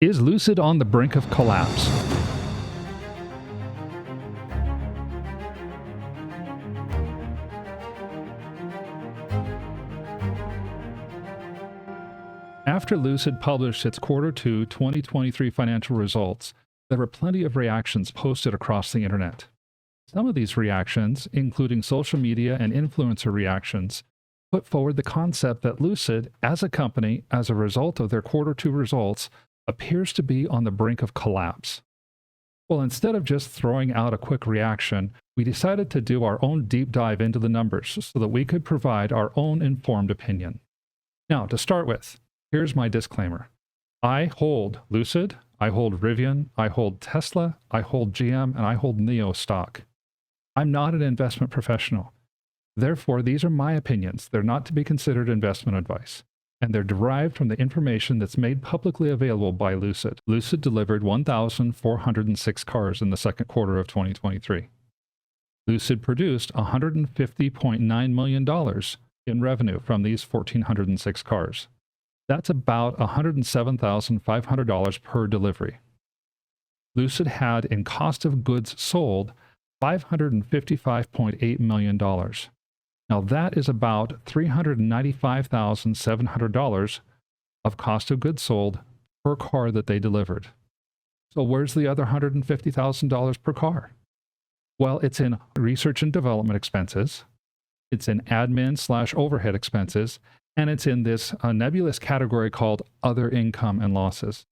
Is Lucid on the brink of collapse? After Lucid published its Q2 2023 financial results, there were plenty of reactions posted across the internet. Some of these reactions, including social media and influencer reactions, put forward the concept that Lucid, as a company, as a result of their Q2 results, appears to be on the brink of collapse. Well, instead of just throwing out a quick reaction, we decided to do our own deep dive into the numbers so that we could provide our own informed opinion. Now, to start with, here's my disclaimer. I hold Lucid, I hold Rivian, I hold Tesla, I hold GM, and I hold NIO stock. I'm not an investment professional. Therefore, these are my opinions. They're not to be considered investment advice, and they're derived from the information that's made publicly available by Lucid. Lucid delivered 1,406 cars in the second quarter of 2023. Lucid produced $150.9 million in revenue from these 1,406 cars. That's about $107,500 per delivery. Lucid had in cost of goods sold $555.8 million. Now that is about $395,700 of cost of goods sold per car that they delivered. So where's the other $150,000 per car? Well, it's in research and development expenses, it's in admin/overhead expenses, and it's in this nebulous category called other income and losses.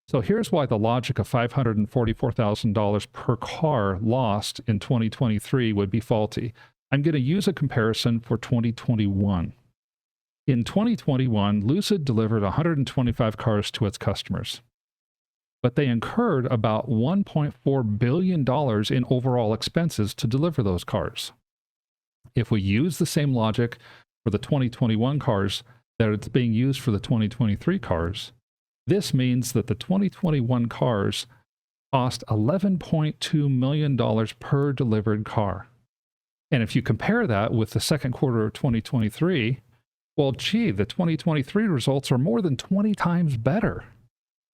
So here's why the logic of $544,000 per car lost in 2023 would be faulty. I'm going to use a comparison for 2021. In 2021, Lucid delivered 125 cars to its customers, but they incurred about $1.4 billion in overall expenses to deliver those cars. If we use the same logic for the 2021 cars that it's being used for the 2023 cars, this means that the 2021 cars cost $11.2 million per delivered car. And if you compare that with the second quarter of 2023, well, gee, the 2023 results are more than 20 times better.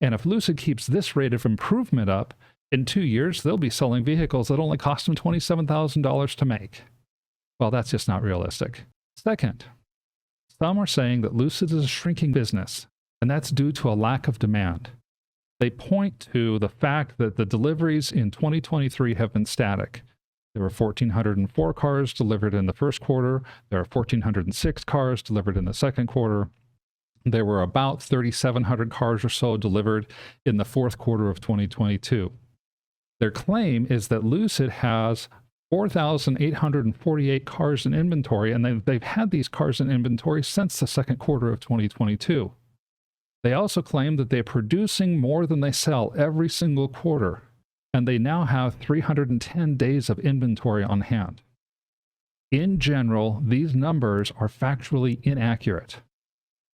And if Lucid keeps this rate of improvement up, in 2 years, they'll be selling vehicles that only cost them $27,000 to make. Well, that's just not realistic. Second, some are saying that Lucid is a shrinking business, and that's due to a lack of demand. They point to the fact that the deliveries in 2023 have been static. There were 1,404 cars delivered in the first quarter. There are 1,406 cars delivered in the second quarter. There were about 3,700 cars or so delivered in the fourth quarter of 2022. Their claim is that Lucid has 4,848 cars in inventory, and they've had these cars in inventory since the second quarter of 2022. They also claim that they're producing more than they sell every single quarter, and they now have 310 days of inventory on hand. In general, these numbers are factually inaccurate.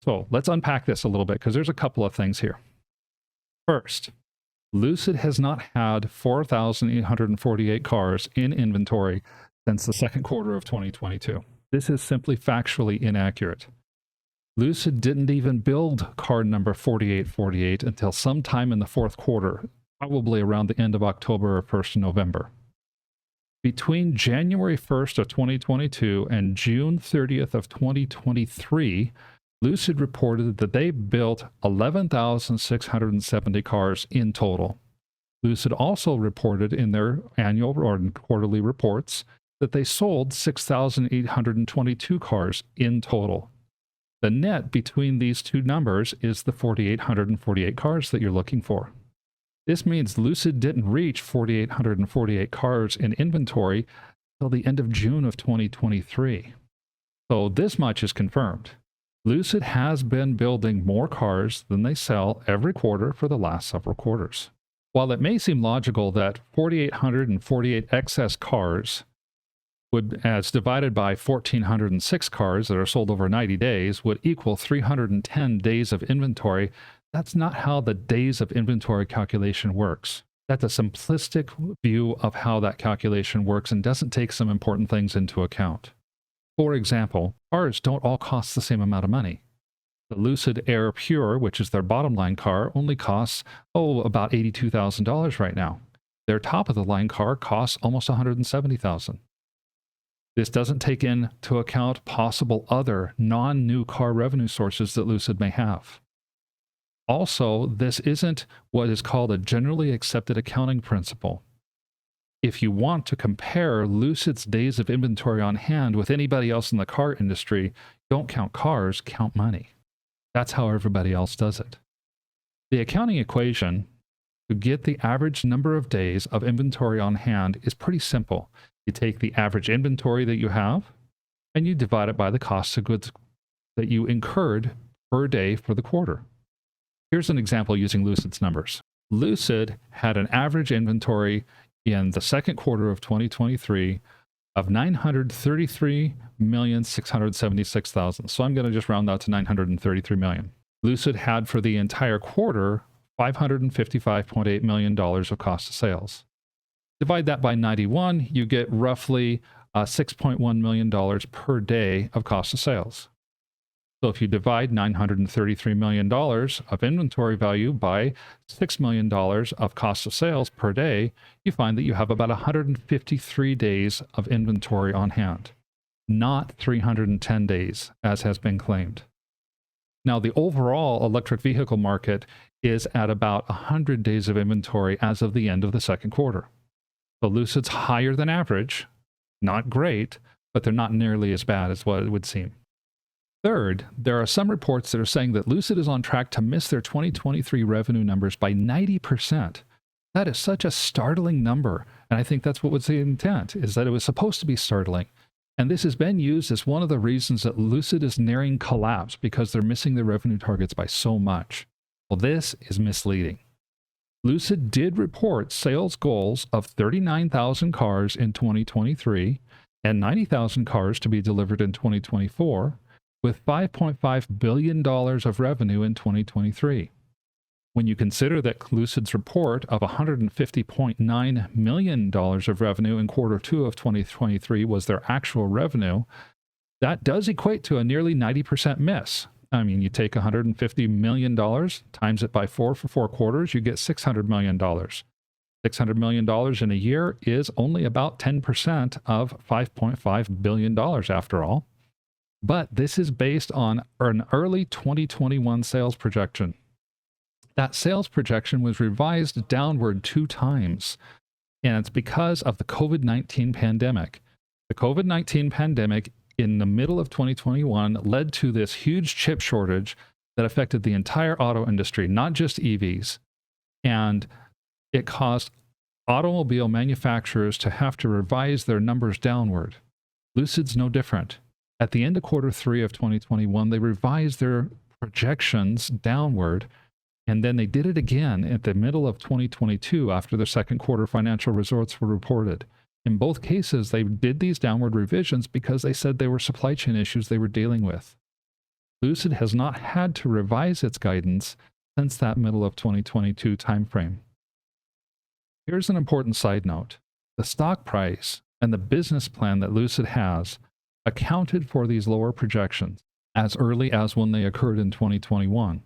So let's unpack this a little bit, because there's a couple of things here. First, Lucid has not had 4,848 cars in inventory since the second quarter of 2022. This is simply factually inaccurate. Lucid didn't even build car number 4848 until sometime in the fourth quarter, probably around the end of October or 1st of November. Between January 1st of 2022 and June 30th of 2023, Lucid reported that they built 11,670 cars in total. Lucid also reported in their annual or quarterly reports that they sold 6,822 cars in total. The net between these two numbers is the 4,848 cars that you're looking for. This means Lucid didn't reach 4,848 cars in inventory until the end of June of 2023. So this much is confirmed. Lucid has been building more cars than they sell every quarter for the last several quarters. While it may seem logical that 4,848 excess cars would, as divided by 1,406 cars that are sold over 90 days, would equal 310 days of inventory, that's not how the days of inventory calculation works. That's a simplistic view of how that calculation works and doesn't take some important things into account. For example, cars don't all cost the same amount of money. The Lucid Air Pure, which is their bottom line car, only costs, about $82,000 right now. Their top of the line car costs almost $170,000. This doesn't take into account possible other non-new car revenue sources that Lucid may have. Also, this isn't what is called a generally accepted accounting principle. If you want to compare Lucid's days of inventory on hand with anybody else in the car industry, don't count cars, count money. That's how everybody else does it. The accounting equation to get the average number of days of inventory on hand is pretty simple. You take the average inventory that you have, and you divide it by the cost of goods that you incurred per day for the quarter. Here's an example using Lucid's numbers. Lucid had an average inventory in the second quarter of 2023 of $933,676,000. So I'm going to just round out to $933 million. Lucid had for the entire quarter $555.8 million of cost of sales. Divide that by 91, you get roughly $6.1 million per day of cost of sales. So if you divide $933 million of inventory value by $6 million of cost of sales per day, you find that you have about 153 days of inventory on hand, not 310 days, as has been claimed. Now, the overall electric vehicle market is at about 100 days of inventory as of the end of the second quarter. So Lucid's higher than average, not great, but they're not nearly as bad as what it would seem. Third, there are some reports that are saying that Lucid is on track to miss their 2023 revenue numbers by 90%. That is such a startling number, and I think that's what was the intent, is that it was supposed to be startling. And this has been used as one of the reasons that Lucid is nearing collapse, because they're missing their revenue targets by so much. Well, this is misleading. Lucid did report sales goals of 39,000 cars in 2023 and 90,000 cars to be delivered in 2024, with $5.5 billion of revenue in 2023. When you consider that Lucid's report of $150.9 million of revenue in quarter two of 2023 was their actual revenue, that does equate to a nearly 90% miss. I mean, you take $150 million, times it by 4 for 4 quarters, you get $600 million. $600 million in a year is only about 10% of $5.5 billion after all. But this is based on an early 2021 sales projection. That sales projection was revised downward 2 times, and it's because of the COVID-19 pandemic. The COVID-19 pandemic in the middle of 2021 led to this huge chip shortage that affected the entire auto industry, not just EVs. And it caused automobile manufacturers to have to revise their numbers downward. Lucid's no different. At the end of quarter 3 of 2021, they revised their projections downward, and then they did it again at the middle of 2022 after the second quarter financial results were reported. In both cases, they did these downward revisions because they said they were supply chain issues they were dealing with. Lucid has not had to revise its guidance since that middle of 2022 timeframe. Here's an important side note. The stock price and the business plan that Lucid has accounted for these lower projections as early as when they occurred in 2021.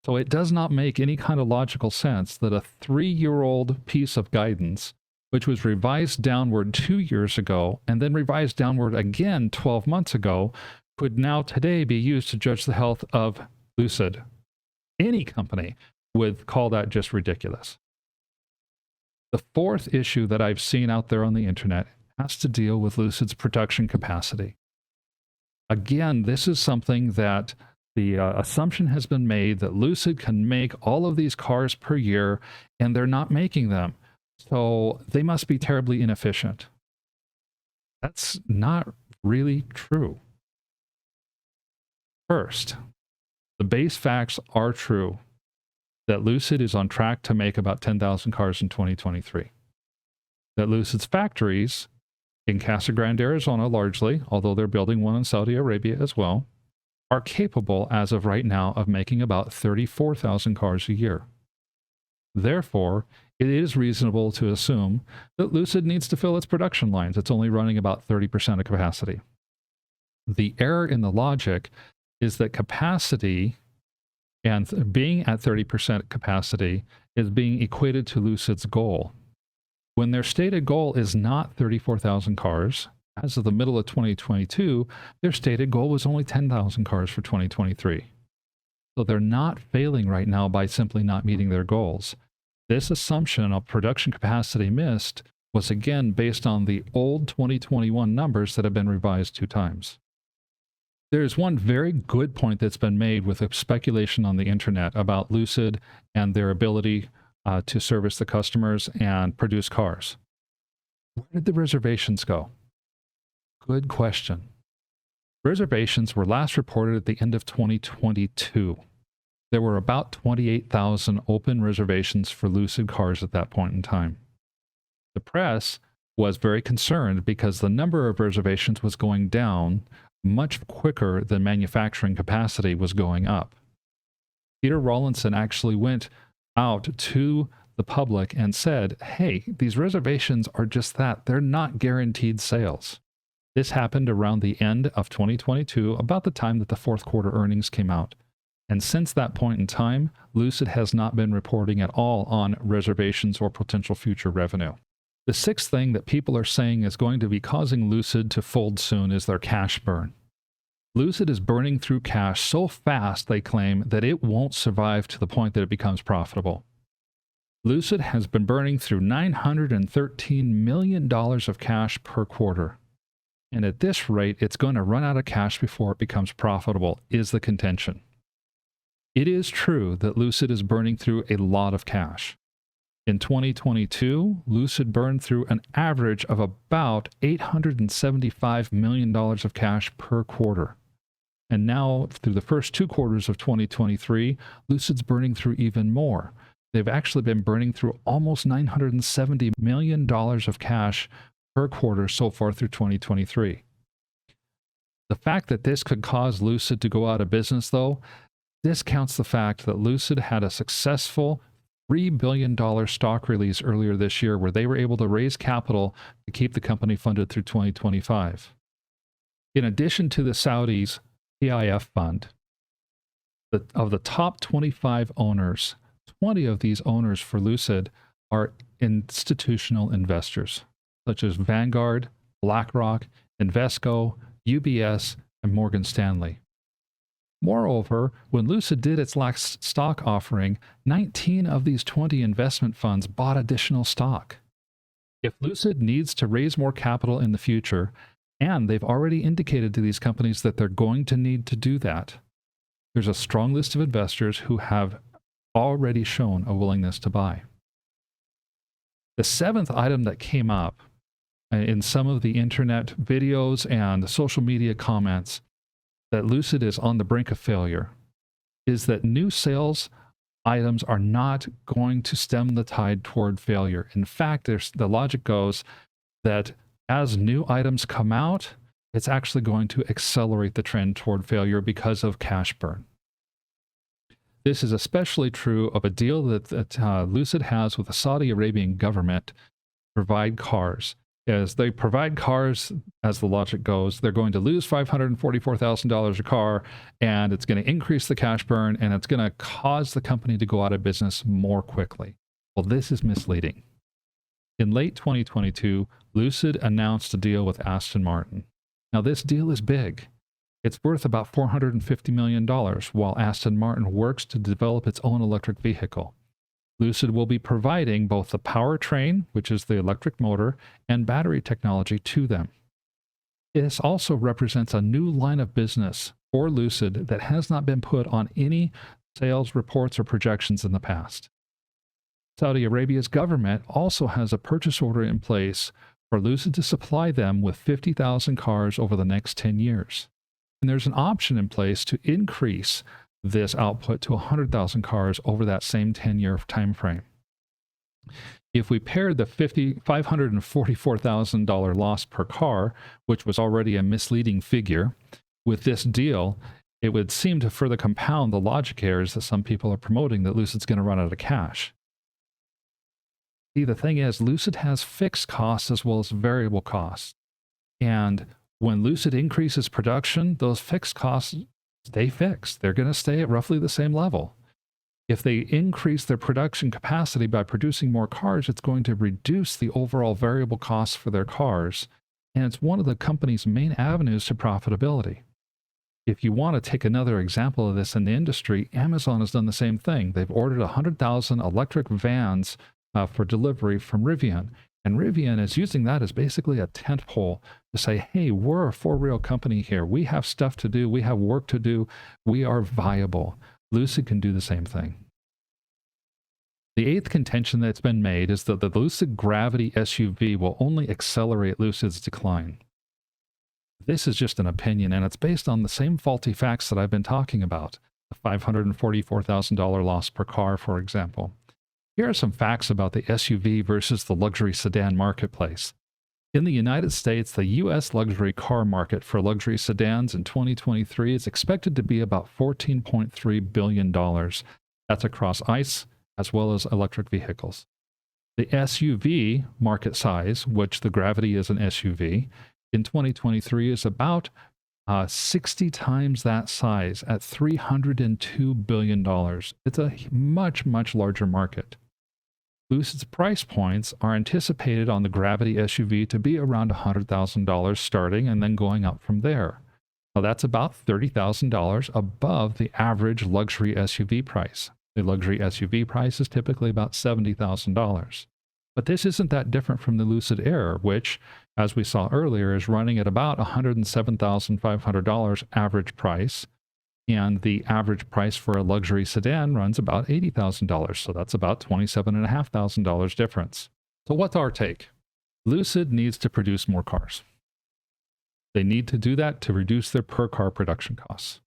So it does not make any kind of logical sense that a 3-year-old piece of guidance, which was revised downward 2 years ago and then revised downward again 12 months ago, could now today be used to judge the health of Lucid. Any company would call that just ridiculous. The fourth issue that I've seen out there on the internet has to deal with Lucid's production capacity. Again, this is something that the assumption has been made that Lucid can make all of these cars per year, and they're not making them. So they must be terribly inefficient. That's not really true. First, the base facts are true that Lucid is on track to make about 10,000 cars in 2023. That Lucid's factories in Casa Grande, Arizona largely, although they're building one in Saudi Arabia as well, are capable as of right now of making about 34,000 cars a year. Therefore, it is reasonable to assume that Lucid needs to fill its production lines. It's only running about 30% of capacity. The error in the logic is that capacity and being at 30% capacity is being equated to Lucid's goal, when their stated goal is not 34,000 cars. As of the middle of 2022, their stated goal was only 10,000 cars for 2023. So they're not failing right now by simply not meeting their goals. This assumption of production capacity missed was again based on the old 2021 numbers that have been revised 2 times. There's one very good point that's been made with a speculation on the internet about Lucid and their ability to service the customers and produce cars. Where did the reservations go? Good question. Reservations were last reported at the end of 2022. There were about 28,000 open reservations for Lucid cars at that point in time. The press was very concerned because the number of reservations was going down much quicker than manufacturing capacity was going up. Peter Rawlinson actually went out to the public and said, hey, these reservations are just that. They're not guaranteed sales. This happened around the end of 2022, about the time that the fourth quarter earnings came out. And since that point in time, Lucid has not been reporting at all on reservations or potential future revenue. The 6th thing that people are saying is going to be causing Lucid to fold soon is their cash burn. Lucid is burning through cash so fast, they claim, that it won't survive to the point that it becomes profitable. Lucid has been burning through $913 million of cash per quarter. And at this rate, it's going to run out of cash before it becomes profitable, is the contention. It is true that Lucid is burning through a lot of cash. In 2022, Lucid burned through an average of about $875 million of cash per quarter. And now, through the first 2 quarters of 2023, Lucid's burning through even more. They've actually been burning through almost $970 million of cash per quarter so far through 2023. The fact that this could cause Lucid to go out of business, though, discounts the fact that Lucid had a successful $3 billion stock release earlier this year where they were able to raise capital to keep the company funded through 2025. In addition to the Saudis' PIF fund, of the top 25 owners, 20 of these owners for Lucid are institutional investors, such as Vanguard, BlackRock, Invesco, UBS, and Morgan Stanley. Moreover, when Lucid did its last stock offering, 19 of these 20 investment funds bought additional stock. If Lucid needs to raise more capital in the future, and they've already indicated to these companies that they're going to need to do that, there's a strong list of investors who have already shown a willingness to buy. The 7th item that came up in some of the internet videos and social media comments that Lucid is on the brink of failure is that new sales items are not going to stem the tide toward failure. In fact, the logic goes that as new items come out, it's actually going to accelerate the trend toward failure because of cash burn. This is especially true of a deal that Lucid has with the Saudi Arabian government to provide cars. As they provide cars, as the logic goes, they're going to lose $544,000 a car, and it's going to increase the cash burn, and it's going to cause the company to go out of business more quickly. Well, this is misleading. In late 2022, Lucid announced a deal with Aston Martin. Now, this deal is big. It's worth about $450 million, while Aston Martin works to develop its own electric vehicle. Lucid will be providing both the powertrain, which is the electric motor, and battery technology to them. This also represents a new line of business for Lucid that has not been put on any sales reports or projections in the past. Saudi Arabia's government also has a purchase order in place for Lucid to supply them with 50,000 cars over the next 10 years. And there's an option in place to increase this output to 100,000 cars over that same 10-year time frame. If we paired the $544,000 loss per car, which was already a misleading figure, with this deal, it would seem to further compound the logic errors that some people are promoting that Lucid's going to run out of cash. See, the thing is, Lucid has fixed costs as well as variable costs. And when Lucid increases production, those fixed costs stay fixed. They're going to stay at roughly the same level. If they increase their production capacity by producing more cars, it's going to reduce the overall variable costs for their cars, and it's one of the company's main avenues to profitability. If you want to take another example of this in the industry, Amazon has done the same thing. They've ordered 100,000 electric vans for delivery from Rivian, and Rivian is using that as basically a tent pole to say, hey, we're a four-wheel company here. We have stuff to do. We have work to do. We are viable. Lucid can do the same thing. The eighth contention that's been made is that the Lucid Gravity SUV will only accelerate Lucid's decline. This is just an opinion, and it's based on the same faulty facts that I've been talking about. The $544,000 loss per car, for example. Here are some facts about the SUV versus the luxury sedan marketplace. In the United States, the U.S. luxury car market for luxury sedans in 2023 is expected to be about $14.3 billion. That's across ICE as well as electric vehicles. The SUV market size, which the Gravity is an SUV, in 2023 is about 60 times that size at $302 billion. It's a much, much larger market. Lucid's price points are anticipated on the Gravity SUV to be around $100,000 starting and then going up from there. Now that's about $30,000 above the average luxury SUV price. The luxury SUV price is typically about $70,000. But this isn't that different from the Lucid Air, which, as we saw earlier, is running at about $107,500 average price. And the average price for a luxury sedan runs about $80,000. So that's about $27,500 difference. So what's our take? Lucid needs to produce more cars. They need to do that to reduce their per car production costs.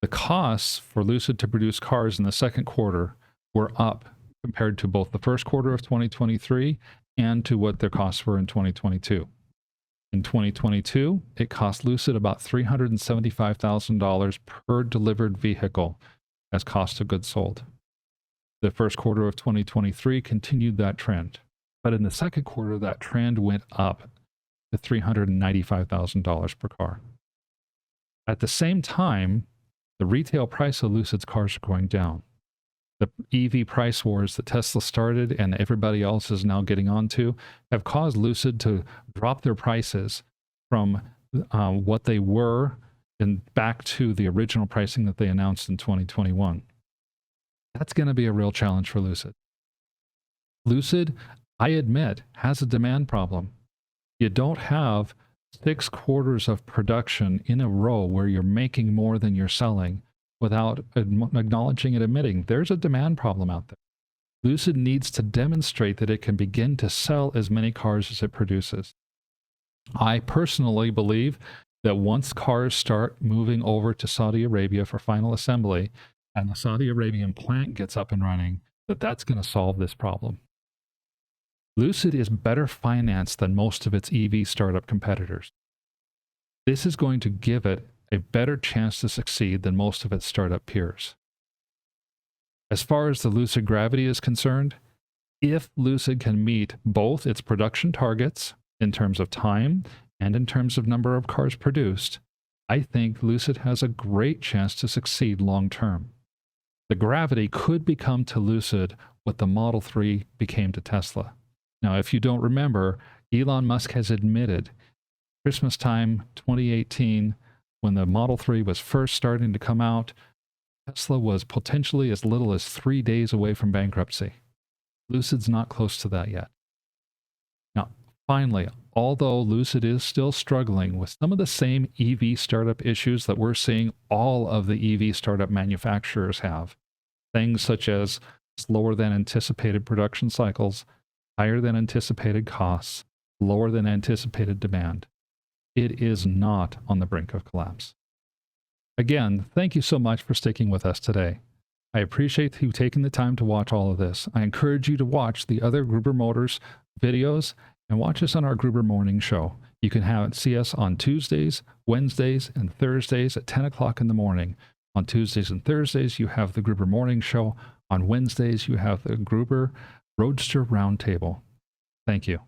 The costs for Lucid to produce cars in the second quarter were up compared to both the first quarter of 2023 and to what their costs were in 2022. In 2022, it cost Lucid about $375,000 per delivered vehicle as cost of goods sold. The first quarter of 2023 continued that trend, but in the second quarter, that trend went up to $395,000 per car. At the same time, the retail price of Lucid's cars are going down. The EV price wars that Tesla started and everybody else is now getting onto have caused Lucid to drop their prices from what they were and back to the original pricing that they announced in 2021. That's going to be a real challenge for Lucid. Lucid, I admit, has a demand problem. You don't have 6 quarters of production in a row where you're making more than you're selling without acknowledging and admitting there's a demand problem out there. Lucid needs to demonstrate that it can begin to sell as many cars as it produces. I personally believe that once cars start moving over to Saudi Arabia for final assembly and the Saudi Arabian plant gets up and running, that's going to solve this problem. Lucid is better financed than most of its EV startup competitors. This is going to give it a better chance to succeed than most of its startup peers. As far as the Lucid Gravity is concerned, if Lucid can meet both its production targets in terms of time and in terms of number of cars produced, I think Lucid has a great chance to succeed long term. The Gravity could become to Lucid what the Model 3 became to Tesla. Now, if you don't remember, Elon Musk has admitted Christmas time 2018, when the Model 3 was first starting to come out, Tesla was potentially as little as 3 days away from bankruptcy. Lucid's not close to that yet. Now, finally, although Lucid is still struggling with some of the same EV startup issues that we're seeing all of the EV startup manufacturers have, things such as slower than anticipated production cycles, higher than anticipated costs, lower than anticipated demand, it is not on the brink of collapse. Again, thank you so much for sticking with us today. I appreciate you taking the time to watch all of this. I encourage you to watch the other Gruber Motors videos and watch us on our Gruber Morning Show. You can see us on Tuesdays, Wednesdays, and Thursdays at 10 o'clock in the morning. On Tuesdays and Thursdays, you have the Gruber Morning Show. On Wednesdays, you have the Gruber Roadster Roundtable. Thank you.